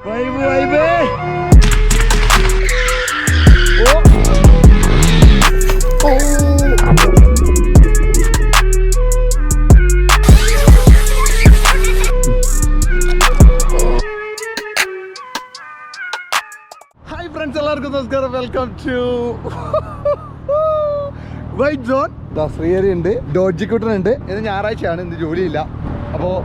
Hi friends, എല്ലാവർക്കും നമസ്കാരം. Welcome to white zone. Srihari ഉണ്ട്, ഡോജിക്കുട്ടൻ ഉണ്ട്. ഇത് ഞായറാഴ്ചയാണ്, ഇന്ന് ജോലിയില്ല. അപ്പോൾ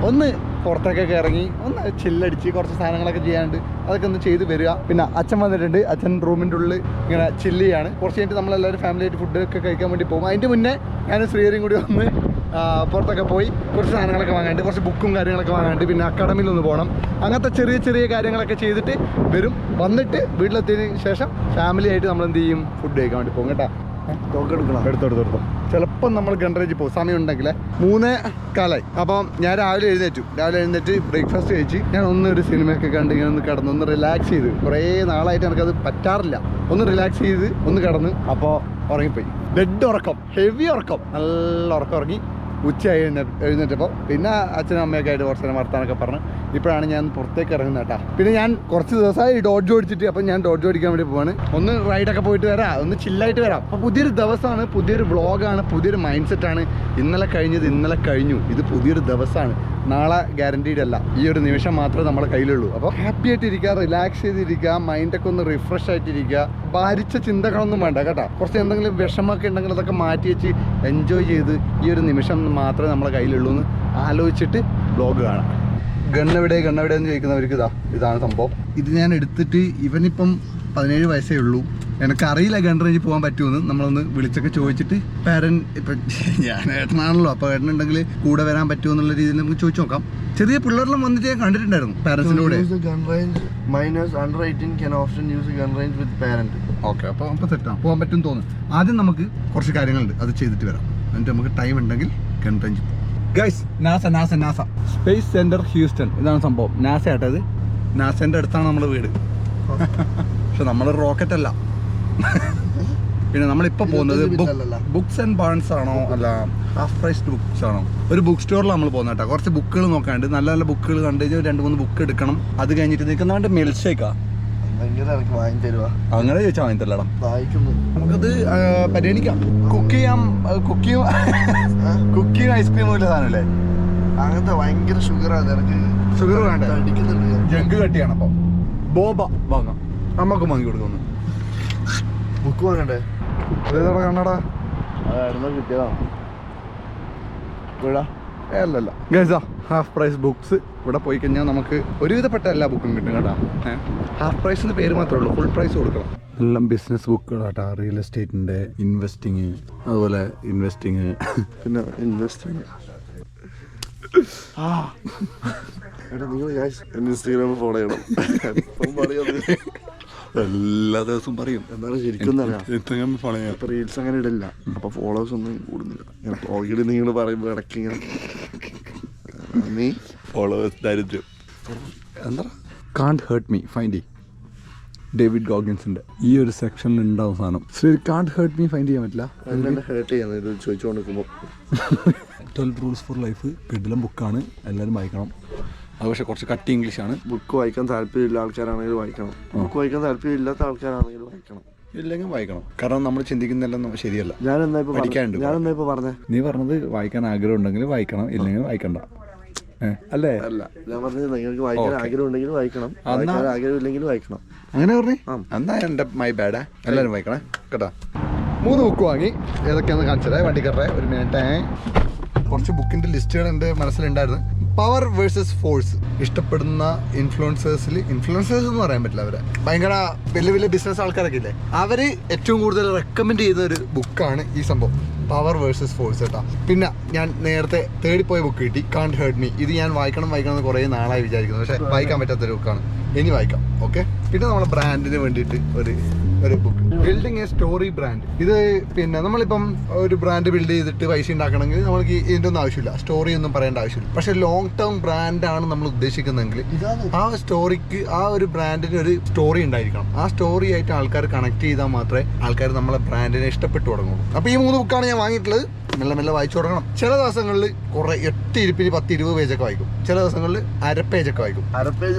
ഒന്ന് പുറത്തേക്കൊക്കെ ഇറങ്ങി ഒന്ന് ചില്ലടിച്ച് കുറച്ച് സാധനങ്ങളൊക്കെ ചെയ്യാണ്ട് അതൊക്കെ ഒന്ന് ചെയ്ത് വരിക. പിന്നെ അച്ഛൻ വന്നിട്ടുണ്ട്. അച്ഛൻ റൂമിൻ്റെ ഉള്ളിൽ ഇങ്ങനെ ചില്ല് ചെയ്യാണ്. കുറച്ച് കഴിഞ്ഞിട്ട് നമ്മളെല്ലാവരും ഫാമിലിയായിട്ട് ഫുഡൊക്കെ കഴിക്കാൻ വേണ്ടി പോകും. അതിൻ്റെ മുന്നേ ഞാനും ശ്രീഹരിയും കൂടി ഒന്ന് പുറത്തൊക്കെ പോയി കുറച്ച് സാധനങ്ങളൊക്കെ വാങ്ങാണ്ട്, കുറച്ച് ബുക്കും കാര്യങ്ങളൊക്കെ വാങ്ങാണ്ട്, പിന്നെ അക്കാഡമിയിലൊന്ന് പോകണം. അങ്ങനത്തെ ചെറിയ ചെറിയ കാര്യങ്ങളൊക്കെ ചെയ്തിട്ട് വരും. വന്നിട്ട് വീട്ടിലെത്തിയതിന് ശേഷം ഫാമിലി ആയിട്ട് നമ്മൾ എന്ത് ചെയ്യും, ഫുഡ് കഴിക്കാൻ വേണ്ടി പോകും കേട്ടോ. എടുത്തോടുത്തോ. ചിലപ്പം നമ്മൾ ഗണ്ടറേജ് പോകും, സമയം ഉണ്ടെങ്കിൽ 3:15. അപ്പം ഞാൻ രാവിലെ എഴുന്നേറ്റ് ബ്രേക്ക്ഫാസ്റ്റ് കഴിച്ച് ഞാൻ ഒരു സിനിമയൊക്കെ കണ്ട് ഇങ്ങനെ ഒന്ന് കിടന്ന് ഒന്ന് റിലാക്സ് ചെയ്ത്. കുറേ നാളായിട്ട് എനിക്കത് പറ്റാറില്ല. ഒന്ന് റിലാക്സ് ചെയ്ത് ഒന്ന് കിടന്ന് അപ്പോൾ ഉറങ്ങിപ്പോയി. ഡെഡ് ഉറക്കം, ഹെവി ഉറക്കം, നല്ല ഉറക്കം ഉറങ്ങി. ഉച്ചയായി എഴുന്നേറ്റപ്പോൾ പിന്നെ അച്ഛനും അമ്മയൊക്കെ ആയിട്ട് കുറച്ച് നേരം വർത്താനൊക്കെ പറഞ്ഞ് ഇപ്പോഴാണ് ഞാൻ പുറത്തേക്ക് ഇറങ്ങുന്നത് കേട്ടോ. പിന്നെ ഞാൻ കുറച്ച് ദിവസമായി ഡോഡ്ജ് ഓടിച്ചിട്ട്, അപ്പം ഞാൻ ഡോഡ്ജ് ഓടിക്കാൻ വേണ്ടി പോവാണ്. ഒന്ന് റൈഡൊക്കെ പോയിട്ട് വരാം, ഒന്ന് ചില്ലായിട്ട് വരാം. അപ്പോൾ പുതിയൊരു ദിവസമാണ്, പുതിയൊരു വ്ളോഗാണ്, പുതിയൊരു മൈൻഡ് സെറ്റാണ്. ഇന്നലെ കഴിഞ്ഞു. ഇത് പുതിയൊരു ദിവസമാണ്. നാളെ ഗ്യാരണ്ടീഡ് അല്ല. ഈ ഒരു നിമിഷം മാത്രമേ നമ്മുടെ കയ്യിലുള്ളൂ. അപ്പോൾ ഹാപ്പി ആയിട്ടിരിക്കുക, റിലാക്സ് ചെയ്തിരിക്കുക, മൈൻഡൊക്കെ ഒന്ന് റിഫ്രഷ് ആയിട്ടിരിക്കുക. ഭാരിച്ച ചിന്തകളൊന്നും വേണ്ട കേട്ടോ. കുറച്ച് എന്തെങ്കിലും വിഷമമൊക്കെ ഉണ്ടെങ്കിൽ അതൊക്കെ മാറ്റി വെച്ച് എൻജോയ് ചെയ്ത് ഈ ഒരു നിമിഷം മാത്രമേ നമ്മളെ കയ്യിലുള്ളൂ എന്ന് ആലോചിച്ചിട്ട് വ്ളോഗ് കാണാം. ഗണ്ണെവിടെ എന്ന് ചോദിക്കുന്നവർക്ക് ഇതാണ് സംഭവം. ഇത് ഞാൻ എടുത്തിട്ട് ഇവനിപ്പം 17 വയസ്സേ ഉള്ളൂ. എനിക്കറിയില്ല ഗൺ റേഞ്ചിൽ പോകാൻ പറ്റുമെന്ന്. നമ്മളൊന്ന് വിളിച്ചൊക്കെ ചോദിച്ചിട്ട് ഇപ്പം ഞാൻ ഏട്ടനാണല്ലോ, അപ്പോൾ ഏട്ടനുണ്ടെങ്കിൽ കൂടെ വരാൻ പറ്റുമോ എന്നുള്ള രീതിയിൽ നമുക്ക് ചോദിച്ചു നോക്കാം. ചെറിയ പിള്ളേരെല്ലാം വന്നിട്ട് ഞാൻ കണ്ടിട്ടുണ്ടായിരുന്നു പാരൻസിൻ്റെ കൂടെ. ഓക്കെ, അപ്പോൾ സെറ്റാണ്, പോകാൻ പറ്റും തോന്നുന്നു. ആദ്യം നമുക്ക് കുറച്ച് കാര്യങ്ങളുണ്ട്, അത് ചെയ്തിട്ട് വരാം. എന്നിട്ട് നമുക്ക് ടൈം ഉണ്ടെങ്കിൽ ഗൺ റേഞ്ചിൽ പോകാം. Guys, NASA space centre Houston, ഇതാണ് സംഭവം. നാസ ആട്ടോ ഇത്. നാസേൻ്റെ അടുത്താണ് നമ്മുടെ വീട്. പക്ഷെ നമ്മളൊരു റോക്കറ്റ് അല്ല. പിന്നെ നമ്മളിപ്പോൾ പോകുന്നത് ബുക്സ് ആൻഡ് ബാൺസ് ആണോ അല്ല ഹാഫ് പ്രൈസ്ഡ് ബുക്സ് ആണോ, ഒരു ബുക്ക് സ്റ്റോറിൽ നമ്മൾ പോകുന്നത് കേട്ടോ. കുറച്ച് ബുക്കുകൾ നോക്കാണ്ട്, നല്ല നല്ല ബുക്കുകൾ കണ്ടു കഴിഞ്ഞാൽ 2-3 ബുക്ക് എടുക്കണം. അത് കഴിഞ്ഞിട്ട് നിൽക്കുന്നവൻ്റെ മിൽക്ക് ഷേക്കാ അങ്ങനെ ചോദിച്ചാൽ വാങ്ങി തരലടാ. നമുക്കത് പരിഗണിക്കാം. കുക്കിയും ഐസ്ക്രീമും ഇല്ല സാധനമല്ലേ, അങ്ങനത്തെ ഭയങ്കര ഷുഗർ വേണ്ട, ജങ്ക് കട്ടിയാണ്. അപ്പം ബോബ വാങ്ങാം, നമുക്ക് വാങ്ങി കൊടുക്കുന്നു. ബുക്ക് വാങ്ങണ്ടേ? കണ്ണടാ അല്ലല്ല ഗൈസാ, ഹാഫ് പ്രൈസ് ബുക്സ് ഇവിടെ പോയി കഴിഞ്ഞാൽ നമുക്ക് ഒരുവിധപ്പെട്ട എല്ലാ ബുക്കും കിട്ടും കേട്ടോ. ഹാഫ് പ്രൈസിന് പേര് മാത്രമേ ഉള്ളൂ, ഫുൾ പ്രൈസ് കൊടുക്കണം. എല്ലാം ബിസിനസ് ബുക്കുകളാട്ടോ. റിയൽ എസ്റ്റേറ്റിൻ്റെ ഇൻവെസ്റ്റിങ്, അതുപോലെ ഇൻവെസ്റ്റിങ്, പിന്നെ ഇൻവെസ്റ്റിങ്. ഇൻസ്റ്റാഗ്രാമിൽ ഫോളോ ചെയ്യണം. എല്ലാ ദിവസവും പറയും, എന്താണ് ശരിക്കും റീൽസ് അങ്ങനെ ഇടില്ല, അപ്പൊ ഫോളോവേഴ്സ് ഒന്നും കൂടുന്നില്ല. ഓൾറെഡി നിങ്ങൾ പറയുമ്പോൾ ഇടയ്ക്ക് ഇങ്ങനെ നീ ഫോളോവേഴ്സ് ദാരിദ്ര്യം. എന്താ കാണ്ട് ഹേർട്ട് മീ ഫൈൻഡ് ഡേവിഡ് ഗോഗിൻസിന്റെ ഈ ഒരു സെക്ഷനിൽ ഉണ്ടാവും സാധനം. ശരി, കാണ്ട് ഹേർട്ട് മീ ഫൈൻഡ് ചെയ്യാൻ പറ്റില്ല. ഹേർട്ട് ചെയ്യാൻ ഇത് ചോദിച്ചുകൊണ്ടിരിക്കുമ്പോൾ 12 Rules for Life കിടിലം ബുക്കാണ്, എല്ലാവരും വായിക്കണം. അത് പക്ഷേ കുറച്ച് കട്ടി ഇംഗ്ലീഷാണ്. ബുക്ക് വായിക്കാൻ താല്പര്യമില്ല ആൾക്കാരാണെങ്കിൽ വായിക്കണം, ബുക്ക് വായിക്കാൻ താല്പര്യമില്ലാത്ത ആൾക്കാരാണെങ്കിൽ വായിക്കണം. ഇല്ലെങ്കിൽ വായിക്കണം, കാരണം നമ്മൾ ചിന്തിക്കുന്നില്ലെന്നും ശരിയല്ല. ഞാനെന്താ ഇപ്പൊ പറഞ്ഞേ? നീ പറഞ്ഞത് വായിക്കാൻ ആഗ്രഹം ഉണ്ടെങ്കിൽ വായിക്കണം, ഇല്ലെങ്കിൽ വായിക്കണ്ട അല്ലേ? അല്ല, ഞാൻ പറഞ്ഞത് നിങ്ങൾക്ക് വായിക്കാൻ ആഗ്രഹം ഉണ്ടെങ്കിൽ വായിക്കണം, വായിക്കാൻ ആഗ്രഹം ഇല്ലെങ്കിൽ വായിക്കണം. അങ്ങനെ പറഞ്ഞേ? എന്നാ എൻ്റെ മൈ ബാഡാ, എല്ലാവരും വായിക്കണേ കേട്ടോ. 3 ബുക്ക് വാങ്ങി. ഏതൊക്കെയാണെന്ന് കാണിച്ചതേ വണ്ടി കയറേ. ഒരു മിനിറ്റ്. കുറച്ച് ബുക്കിൻ്റെ ലിസ്റ്റുകൾ എൻ്റെ മനസ്സിലുണ്ടായിരുന്നു. Power versus force. ഇഷ്ടപ്പെടുന്ന ഇൻഫ്ലുവൻസേഴ്സ് എന്ന് പറയാൻ പറ്റില്ല, അവരെ ഭയങ്കര വലിയ ബിസിനസ് ആൾക്കാരൊക്കെ ഇല്ലേ, അവർ ഏറ്റവും കൂടുതൽ റെക്കമെൻഡ് ചെയ്യുന്ന ഒരു ബുക്കാണ് ഈ സംഭവം, പവർ വേഴ്സസ് ഫോഴ്സ് കേട്ടോ. പിന്നെ ഞാൻ നേരത്തെ തേടിപ്പോയ ബുക്ക് കിട്ടി, കാണ്ട് ഹേർട്ട് മീ. ഇത് ഞാൻ വായിക്കണം എന്ന് കുറേ നാളായി വിചാരിക്കുന്നു, പക്ഷേ വായിക്കാൻ പറ്റാത്തൊരു ബുക്കാണ്. ഇനി വായിക്കാം. ഓക്കെ. പിന്നെ നമ്മളെ ബ്രാൻഡിന് വേണ്ടിയിട്ട് ഒരു book, building A story brand. ഇത് പിന്നെ നമ്മളിപ്പം ഒരു ബ്രാൻഡ് ബിൽഡ് ചെയ്തിട്ട് പൈസ ഉണ്ടാക്കണമെങ്കിൽ നമ്മൾക്ക് ഇതിൻ്റെ ഒന്നും ആവശ്യമില്ല, സ്റ്റോറി ഒന്നും പറയേണ്ട ആവശ്യമില്ല. പക്ഷെ ലോങ് ടേം ബ്രാൻഡാണ് നമ്മൾ ഉദ്ദേശിക്കുന്നതെങ്കിൽ ആ സ്റ്റോറിക്ക്, ആ ഒരു ബ്രാൻഡിന് ഒരു സ്റ്റോറി ഉണ്ടായിരിക്കണം. ആ സ്റ്റോറി ആയിട്ട് ആൾക്കാർ കണക്ട് ചെയ്താൽ മാത്രമേ ആൾക്കാർ നമ്മളെ ബ്രാൻഡിനെ ഇഷ്ടപ്പെട്ടു തുടങ്ങുള്ളൂ. അപ്പോൾ ഈ 3 ബുക്കാണ് ഞാൻ വാങ്ങിയിട്ടുള്ളത്. മെല്ലെ മെല്ലെ വായിച്ചു തുടങ്ങണം. ചില ദിവസങ്ങളിൽ കുറെ 8 ഇരിപ്പിന് 10-20 പേജൊക്കെ വായിക്കും. ചില ദിവസങ്ങളിൽ അര പേജൊക്കെ വായിക്കും. അര പേജ്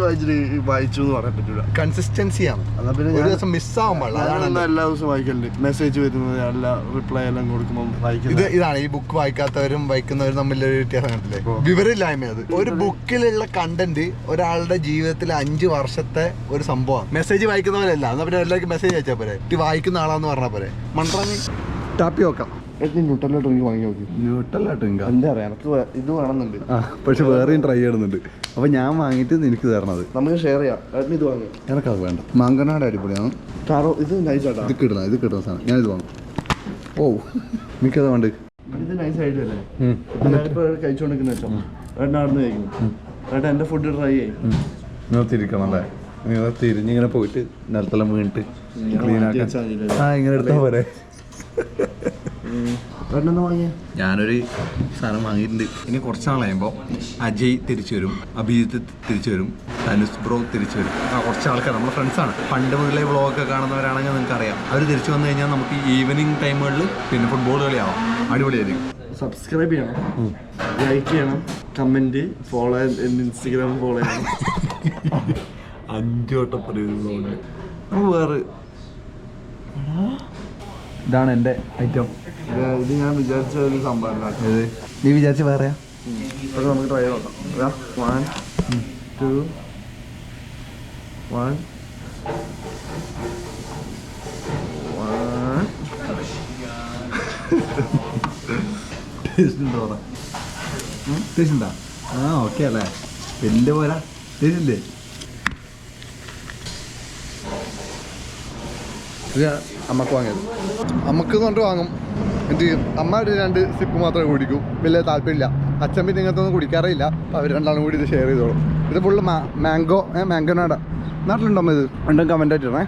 വായിച്ചു എന്ന് പറയാൻ പറ്റൂല. കൺസിസ്റ്റൻസിയാണ്. ഒരു ദിവസം മിസ്സാവാൻ പാടില്ല. അതാണ് എല്ലാ ദിവസവും വായിക്കലുണ്ട്. മെസ്സേജ് വരുന്നത് എല്ലാ റിപ്ലൈ എല്ലാം കൊടുക്കുമ്പോൾ വായിക്കുന്നത്. ഇതാണ് ഈ ബുക്ക് വായിക്കാത്തവരും വായിക്കുന്നവരും തമ്മിലൊരു വ്യത്യാസം കണ്ടില്ലേ? വിവരമില്ലായ്മ. അത് ഒരു ബുക്കിലുള്ള കണ്ടന്റ് ഒരാളുടെ ജീവിതത്തിൽ 5 വർഷത്തെ ഒരു സംഭവമാണ്. മെസ്സേജ് വായിക്കുന്നവരല്ല. എന്നാ പിന്നെ എല്ലാവർക്കും മെസ്സേജ് അയച്ചാൽ പോരെ. ഇത് വായിക്കുന്ന ആളാന്ന് പറഞ്ഞാൽ പോരെ. മൺട്രാങ്ങി ടാപ്പി നോക്കാം. ന്യൂട്ടല്ല ഡ്രിങ്ക് വാങ്ങി നോക്കി. ന്യൂട്ടല്ല ഡ്രിങ്ക് എന്താ പറയാ, എനിക്ക് ഇത് വേണമെന്നുണ്ട്. പക്ഷെ വേറെയും ട്രൈ ചെയ്യുന്നുണ്ട്. അപ്പൊ ഞാൻ വാങ്ങിയിട്ട് എനിക്ക് തരണത്. നമുക്ക് ഷെയർ ചെയ്യാം. ഇത് വാങ്ങാം. എനിക്കത് വേണ്ട. മാങ്കനാട് അടിപൊളിയാണ്. ഇത് നൈസാട്ടാ. ഇത് കിട്ടുന്ന സാധനം. ഞാനിത് വാങ്ങും. ഓ എനിക്കത് വേണ്ട. ഇത് നൈസ് ഐഡിയ അല്ലേ? ഞാനിപ്പോൾ കഴിച്ചുകൊണ്ടിരിക്കുന്ന വെച്ചോ നടന്ന് കഴിക്കുന്നു. എൻ്റെ ഫുഡ് ട്രൈ ചെയ്യും. തിരിക്കണം അല്ലേ? നിങ്ങൾ തിരിഞ്ഞിങ്ങനെ പോയിട്ട് നിലത്തെല്ലാം വീണിട്ട് ക്ലീൻ ആക്കാൻ. ഇങ്ങനെ എടുത്താൽ പോരെ. ഞാനൊരു സാധനം വാങ്ങിയിട്ടുണ്ട്. ഇനി കുറച്ച് നാളാകുമ്പോൾ അജയ് തിരിച്ചു വരും, അഭിജിത്ത് തിരിച്ചു വരും, ധനുഷ് ബ്രോ തിരിച്ചു വരും. കുറച്ച് ആൾക്കാർ നമ്മുടെ ഫ്രണ്ട്സാണ്. പണ്ട് മുതലേ വ്ളോഗൊക്കെ കാണുന്നവരാണെങ്കിൽ നിങ്ങൾക്ക് അറിയാം. അവർ തിരിച്ചു വന്നു കഴിഞ്ഞാൽ നമുക്ക് ഈവനിങ് ടൈമുകളിൽ പിന്നെ ഫുട്ബോൾ കളിയാവാം. അടിപൊളിയായിരിക്കും. സബ്സ്ക്രൈബ് ചെയ്യണം, ലൈക്ക് ചെയ്യണം, കമൻറ്റ്, ഫോളോ, ഇൻസ്റ്റഗ്രാം ഫോളോ ചെയ്യണം. 5 വട്ടം പറയുന്നത് വേറെ. ഇതാണ് എൻ്റെ ഐറ്റം. ഇത് ഞാൻ വിചാരിച്ച ഒരു സംഭവം. ഇത് നീ വിചാരിച്ച വേറെയാ? അത് നമുക്ക് ട്രൈ നോക്കാം. 1 2 1 ടേസ്റ്റ് ഉണ്ടോ? ടേസ്റ്റ് ഉണ്ടോ? ഓക്കെ അല്ലേ? വലിയ പോരാ. ടേസ്റ്റ് ഇല്ലേ? ഇത് അമ്മക്ക് വാങ്ങിയത്. അമ്മക്ക് കൊണ്ട് വാങ്ങും. എന്ത് ചെയ്യും? അമ്മ ഒരു 2 സിപ്പ് മാത്രമേ കുടിക്കൂ. വലിയ താല്പര്യമില്ല. അച്ഛൻ പിന്നെ ഇങ്ങനത്തെ ഒന്നും കുടിക്കാറില്ല. അപ്പോൾ അവർ രണ്ടാളും കൂടി ഇത് ഷെയർ ചെയ്തോളും. ഇത് ഫുള്ള് മാംഗോനാടാ. നാട്ടിലുണ്ടോ അമ്മ? ഇത് രണ്ടും കമൻ്റ് ആയിട്ടിടണേ.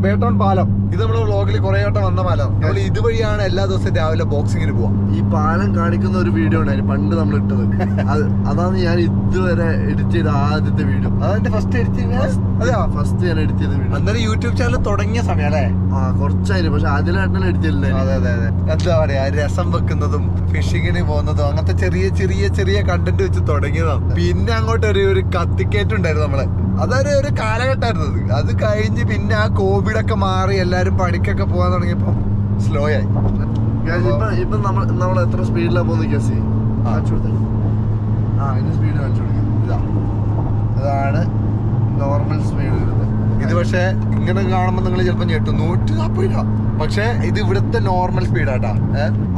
ബേട്ടോൺ പാലം. ഇത് നമ്മൾ വ്ളോഗിൽ കുറേ വട്ടം വന്ന പാലം. നമ്മൾ ഇതുവഴിയാണ് എല്ലാ ദിവസവും രാവിലെ ബോക്സിങ്ങിന് പോവാം. ഈ പാലം കാണിക്കുന്ന ഒരു വീഡിയോ ഉണ്ടായിരുന്നു പണ്ട് നമ്മൾ ഇട്ടത്. അതാണ് ഞാൻ ഇതുവരെ എഡിറ്റ് ചെയ്ത ആദ്യത്തെ വീഡിയോ. അതെന്റെ ഫസ്റ്റ് എഡിറ്റ് അതെയോ? ഫസ്റ്റ് ഞാൻ എഡിറ്റ് ചെയ്ത വീഡിയോ. അന്നേരം യൂട്യൂബ് ചാനൽ തുടങ്ങിയ സമയം അല്ലേ? കുറച്ചായിരുന്നു. പക്ഷെ അതിലായിട്ടല്ല എഡിറ്റ് ചെയ്തില്ലേ? അതെ അതെ അതെ. എന്താ പറയാ, രസം വെക്കുന്നതും ഫിഷിങ്ങിന് പോകുന്നതും അങ്ങനത്തെ ചെറിയ ചെറിയ ചെറിയ കണ്ടന്റ് വെച്ച് തുടങ്ങിയതാണ്. പിന്നെ അങ്ങോട്ട് ഒരു കത്തിക്കേറ്റുണ്ടായിരുന്നു നമ്മളെ. അതൊരു കാലഘട്ടമായിരുന്നത്. അത് കഴിഞ്ഞ് പിന്നെ ആ കോവിഡ് ഒക്കെ മാറി എല്ലാരും പണിക്കൊക്കെ പോകാൻ തുടങ്ങിയപ്പോ സ്ലോ ആയി. ഇപ്പൊ നമ്മൾ എത്ര സ്പീഡിലാണ് പോകുന്നത് ഗസ് ഇതിന്റെ സ്പീഡ് കാണിച്ചു കൊടുക്കും. അതാണ് നോർമൽ സ്പീഡ് വരുന്നത്. ഇത് പക്ഷെ ഇങ്ങനെ കാണുമ്പോൾ നിങ്ങൾ ചിലപ്പോൾ ഞെട്ടും. 140 രൂപ. പക്ഷെ ഇത് ഇവിടുത്തെ നോർമൽ സ്പീഡാട്ടാ.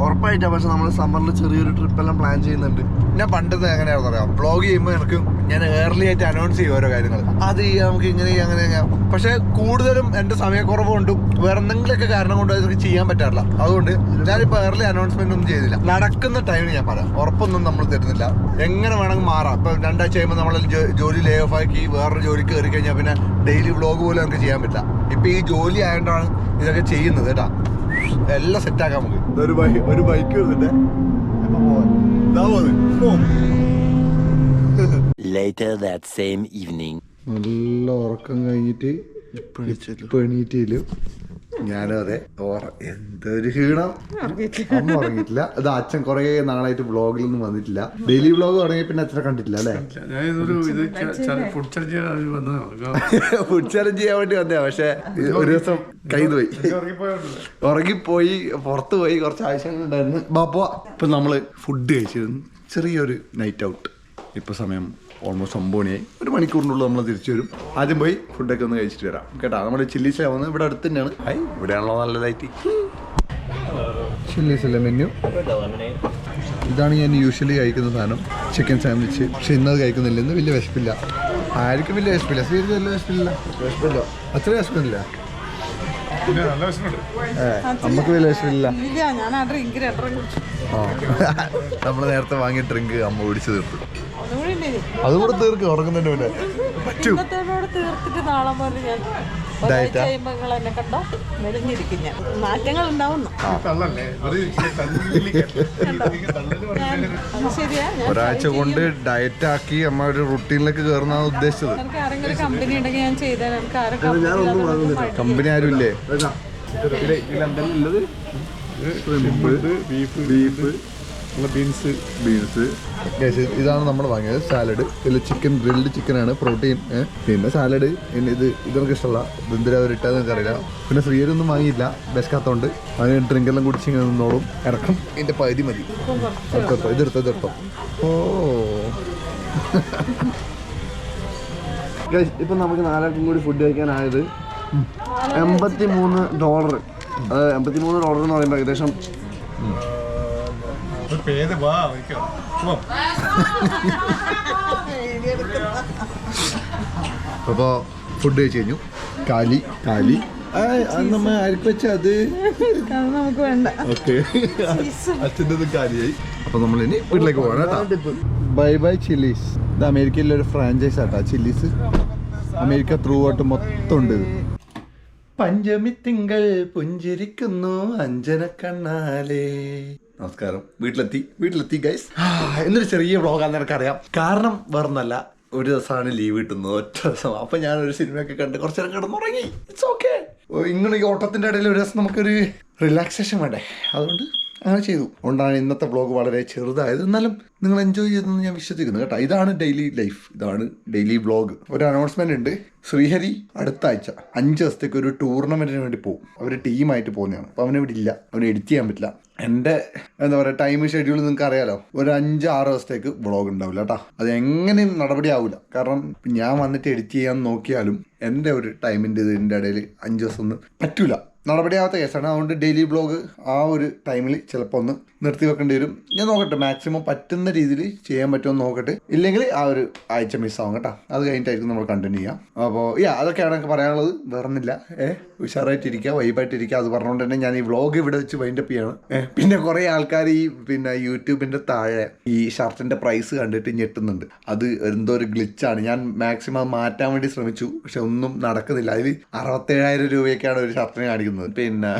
ഉറപ്പായിട്ടാ. പക്ഷെ നമ്മൾ സമ്മറിൽ ചെറിയൊരു ട്രിപ്പ് എല്ലാം പ്ലാൻ ചെയ്യുന്നുണ്ട്. ഞാൻ പണ്ടത്തെ എങ്ങനെയാണെന്ന് പറയാം, വ്ളോഗ് ചെയ്യുമ്പോൾ എനിക്ക് ഞാൻ ഏർലി ആയിട്ട് അനൗൺസ് ചെയ്യും ഓരോ കാര്യങ്ങൾ. അത് ചെയ്യാം, നമുക്ക് ഇങ്ങനെ ചെയ്യാം, അങ്ങനെ ചെയ്യാം. പക്ഷെ കൂടുതലും എൻ്റെ സമയക്കുറവ് കൊണ്ടും വേറെ എന്തെങ്കിലുമൊക്കെ കാരണം കൊണ്ടും അതൊക്കെ ചെയ്യാൻ പറ്റാറില്ല. അതുകൊണ്ട് ഞാനിപ്പോൾ ഏർലി അനൗൺസ്മെന്റ് ഒന്നും ചെയ്തില്ല. നടക്കുന്ന ടൈമിൽ ഞാൻ പറയാം, ഉറപ്പൊന്നും നമ്മൾ തരുന്നില്ല. എങ്ങനെ വേണമെങ്കിൽ മാറാം. ഇപ്പം 2 ആഴ്ച കഴിയുമ്പോൾ നമ്മൾ ജോലി ലേ ഓഫ് ആക്കി വേറൊരു ജോലിക്ക് കയറി കഴിഞ്ഞാൽ പിന്നെ ഡെയിലി വ്ളോഗ് പോലും നമുക്ക് ചെയ്യാൻ പറ്റില്ല. ഇപ്പം ഈ ജോലി ആയതുകൊണ്ടാണ് ഇതൊക്കെ ചെയ്യുന്നത് കേട്ടാ. എല്ലാം സെറ്റാക്കാം നമുക്ക്. ഒരു ബൈക്ക് വരുന്നുണ്ട്. Later that same evening. നല്ല ഉറക്കം കഴിഞ്ഞിട്ട് എണീറ്റില്ല. ഞാനും അതെ. എന്തൊരു ക്ഷീണം. അമ്മ ഉറങ്ങിയിട്ടില്ല. അത് അച്ഛൻ കുറെ നാളായിട്ട് വ്ളോഗിലൊന്നും വന്നിട്ടില്ല. ഡെയിലി വ്ളോഗ് തുടങ്ങി പിന്നെ അച്ഛനെ കണ്ടിട്ടില്ല അല്ലേ? ഫുഡ് ചലഞ്ച് ചെയ്യാൻ വേണ്ടി വന്നതാ. പക്ഷെ ഒരു ദിവസം കൈപോയി, ഉറങ്ങിപ്പോയി, പുറത്ത് പോയി, കുറച്ച് ആവശ്യങ്ങളുണ്ടായിരുന്നു. ബാപ്പ ഇപ്പൊ നമ്മള് ഫുഡ് കഴിച്ചിരുന്നു. ചെറിയൊരു നൈറ്റ് ഔട്ട്. ഇപ്പൊ സമയം ഓൾമോസ്റ്റ് 9 മണിയായി. 1 മണിക്കൂറിനുള്ളിൽ നമ്മൾ തിരിച്ചു വരും. ആദ്യം പോയി ഫുഡൊക്കെ ഒന്ന് കഴിച്ചിട്ട് വരാം കേട്ടാ. നമ്മൾ ചില്ലീസ് വന്ന് ഇവിടെ അടുത്ത് തന്നെയാണ്. ഇവിടെയാണല്ലോ നല്ലതായിട്ട് ചില്ലീസിലെ മെനു. ഇതാണ് ഞാൻ യൂഷ്വലി കഴിക്കുന്ന സാധനം, ചിക്കൻ സാൻഡ്വിച്ച്. പക്ഷെ ഇന്നത് കഴിക്കുന്നില്ല. ഇന്ന് വലിയ വിശപ്പില്ല. ആർക്കും വലിയ വിശപ്പില്ല. സ്വീറ്റ് വലിയ വിശപ്പില്ല. അത്ര വിശപ്പില്ല. നമുക്ക് വലിയ വിശപ്പില്ല. നമ്മൾ നേരത്തെ വാങ്ങിയ ഡ്രിങ്ക് അമ്മ ഓടിച്ചു തീർത്തു. അതുകൂടെ തീർക്കും ഉറങ്ങുന്നതിന് മുന്നേ. ഒരാഴ്ച കൊണ്ട് ഡയറ്റ് ആക്കി അമ്മ ഒരു റുട്ടീനിലേക്ക് കയറുന്നാണ് ഉദ്ദേശിച്ചത്. കമ്പനി ആരും ഇല്ലേ? Beef beans. ഇതാണ് നമ്മൾ വാങ്ങിയത്. സാലഡ്, ഇതിൽ ചിക്കൻ, ഗ്രിൽഡ് ചിക്കനാണ്, പ്രോട്ടീൻ. പിന്നെ സാലഡ്. പിന്നെ ഇതൊക്കെ ഇഷ്ടമല്ല, ഇതെന്തിനാ അവരിട്ടതെന്ന് എനിക്കറിയില്ല. പിന്നെ ശ്രീയൊന്നും വാങ്ങിയില്ല, വിശക്കാത്തോണ്ട്. അതിന് ഡ്രിങ്കെല്ലാം കുടിച്ച് ഇങ്ങനെ നിന്നോളും. ഇറക്കും. ഇതിന്റെ പകുതി മതി. ഇതെടുത്തോ. ഓ ഇപ്പൊ നമുക്ക് 4 ആൾക്കും കൂടി ഫുഡ് കഴിക്കാനായത് $83. $83 എന്ന് പറയുമ്പോൾ ഏകദേശം അപ്പോൾ ഫുഡ് കഴിച്ച് കഴിഞ്ഞു. കാലി നമ്മ ആർക്ക് വെച്ചാൽ അത് നമുക്ക് വേണ്ട. ഓക്കെ, അച്ഛൻ്റെ കാലിയായി. അപ്പോൾ നമ്മളിനി വീട്ടിലേക്ക് പോകണം കേട്ടോ. Bye chillies. ഇത് അമേരിക്കയിലെ ഒരു ഫ്രാഞ്ചൈസ് ആട്ടാ ചില്ലീസ്. അമേരിക്ക ത്രൂ ആയിട്ട് മൊത്തം ഉണ്ട് ഇത്. പഞ്ചമി തിങ്കൾ പുഞ്ചിരിക്കുന്നു അഞ്ജന കണ്ണാലേ. നമസ്കാരം. വീട്ടിലെത്തി ഗൈസ്. എന്നൊരു ചെറിയ വ്ളോഗാന്ന് എനിക്കറിയാം. കാരണം വേറൊന്നല്ല, ഒരു ദിവസമാണ് ലീവ് കിട്ടുന്നത്, ഒറ്റ ദിവസം. അപ്പം ഞാനൊരു സിനിമയൊക്കെ കണ്ട് കുറച്ച് നേരം കിടന്നുറങ്ങി. It's okay. ഇങ്ങനെ ഈ ഓട്ടത്തിൻ്റെ ഇടയിൽ ഒരു ദിവസം നമുക്കൊരു റിലാക്സേഷൻ വേണ്ടേ, അതുകൊണ്ട് അങ്ങനെ ചെയ്തു. അതുകൊണ്ടാണ് ഇന്നത്തെ വ്ളോഗ് വളരെ ചെറുതായത്. എന്നാലും നിങ്ങൾ എൻജോയ് ചെയ്തെന്ന് ഞാൻ വിശ്വസിക്കുന്നു കേട്ടോ. ഇതാണ് ഡെയിലി ലൈഫ്, ഇതാണ് ഡെയിലി വ്ളോഗ്. ഒരു അനൗൺസ്മെന്റ് ഉണ്ട്. ശ്രീഹരി അടുത്ത ആഴ്ച 5 ദിവസത്തേക്ക് ഒരു ടൂർണമെന്റിന് വേണ്ടി പോകും. അവർ ടീമായിട്ട് പോകുന്നതാണ്. അപ്പോൾ അവനെ ഇവിടെ ഇല്ല, അവനെ എഡിറ്റ് ചെയ്യാൻ പറ്റില്ല. എൻ്റെ എന്താ പറയുക ടൈം ഷെഡ്യൂൾ നിങ്ങൾക്ക് അറിയാലോ. ഒരു 5-6 ദിവസത്തേക്ക് വ്ളോഗ് ഉണ്ടാവില്ല കേട്ടോ. അത് എങ്ങനെയും നടപടി ആവില്ല. കാരണം ഞാൻ വന്നിട്ട് എഡിറ്റ് ചെയ്യാൻ നോക്കിയാലും എൻ്റെ ഒരു ടൈമിൻ്റെ ഇതിൻ്റെ ഇടയിൽ 5 ദിവസം ഒന്നും പറ്റൂല. നടപടിയാവാത്ത കേസാണ്. അതുകൊണ്ട് ഡെയിലി വ്ളോഗ് ആ ഒരു ടൈമിൽ ചിലപ്പോൾ ഒന്ന് നിർത്തി വെക്കേണ്ടി വരും. ഞാൻ നോക്കട്ടെ, മാക്സിമം പറ്റുന്ന രീതിയിൽ ചെയ്യാൻ പറ്റുമെന്ന് നോക്കട്ടെ. ഇല്ലെങ്കിൽ ആ ഒരു ആഴ്ച മിസ്സാവും കേട്ടോ. അത് കഴിഞ്ഞിട്ടായിരിക്കും നമ്മൾ കണ്ടിന്യൂ ചെയ്യാം. അപ്പോൾ അതൊക്കെയാണ് എനിക്ക് പറയാനുള്ളത്. വേറൊന്നില്ല. ഉഷാറായിട്ടിരിക്കുക, വൈബായിട്ടിരിക്കുക. അത് പറഞ്ഞുകൊണ്ട് തന്നെ ഞാൻ ഈ വ്ളോഗ് ഇവിടെ വെച്ച് വൈൻഡപ്പ് ചെയ്യാണ്. പിന്നെ കുറേ ആൾക്കാർ ഈ യൂട്യൂബിൻ്റെ താഴെ ഈ ഷർട്ടിൻ്റെ പ്രൈസ് കണ്ടിട്ട് ഞെട്ടുന്നുണ്ട്. അത് എന്തോ ഒരു ഗ്ലിച്ചാണ്. ഞാൻ മാക്സിമം അത് മാറ്റാൻ വേണ്ടി ശ്രമിച്ചു, പക്ഷെ ഒന്നും നടക്കുന്നില്ല. അതിൽ 67,000 രൂപയൊക്കെയാണ് ഒരു ഷർട്ടിന് കാണിക്കുന്നത്. പിന്നെ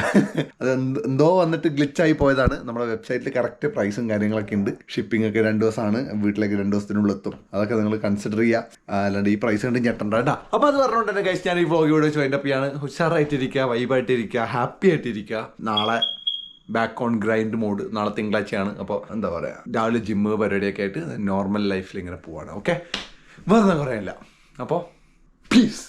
അത് എന്തോ വന്നിട്ട് ഗ്ലിച്ചായി പോയതാണ്. നമ്മുടെ വെബ്സൈറ്റിൽ കറക്റ്റ് പ്രൈസും കാര്യങ്ങളൊക്കെ ഉണ്ട്. ഷിപ്പിംഗ് ഒക്കെ 2 ദിവസമാണ്, വീട്ടിലേക്ക് 2 ദിവസത്തിനുള്ളിൽ എത്തും. അതൊക്കെ നിങ്ങൾ കൺസിഡർ ചെയ്യുക. അല്ലാണ്ട് ഈ പ്രൈസ് കണ്ട് ഞെട്ടണ്ട കേട്ടോ. അപ്പോൾ അത് പറഞ്ഞുകൊണ്ട് തന്നെ ഗൈസ് ഞാൻ ഈ വ്ളോഗ് ഇവിടെ വെച്ച് വൈൻഡപ്പ് ചെയ്യാണ്. ഉഷാറായിട്ടിരിക്കുക, വൈബായിട്ടിരിക്കുക, ഹാപ്പി ആയിട്ടിരിക്കുക. നാളെ ബാക്ക് ഓൺ ഗ്രൈൻഡ് മോഡ്. നാളെ തിങ്കളാഴ്ചയാണ്. അപ്പോൾ എന്താ പറയുക, രാവിലെ ജിമ്മ് പരിപാടിയൊക്കെ ആയിട്ട് നോർമൽ ലൈഫിൽ ഇങ്ങനെ പോവാണ്. ഓക്കെ, വേറെ പറയാനില്ല. അപ്പോൾ പ്ലീസ്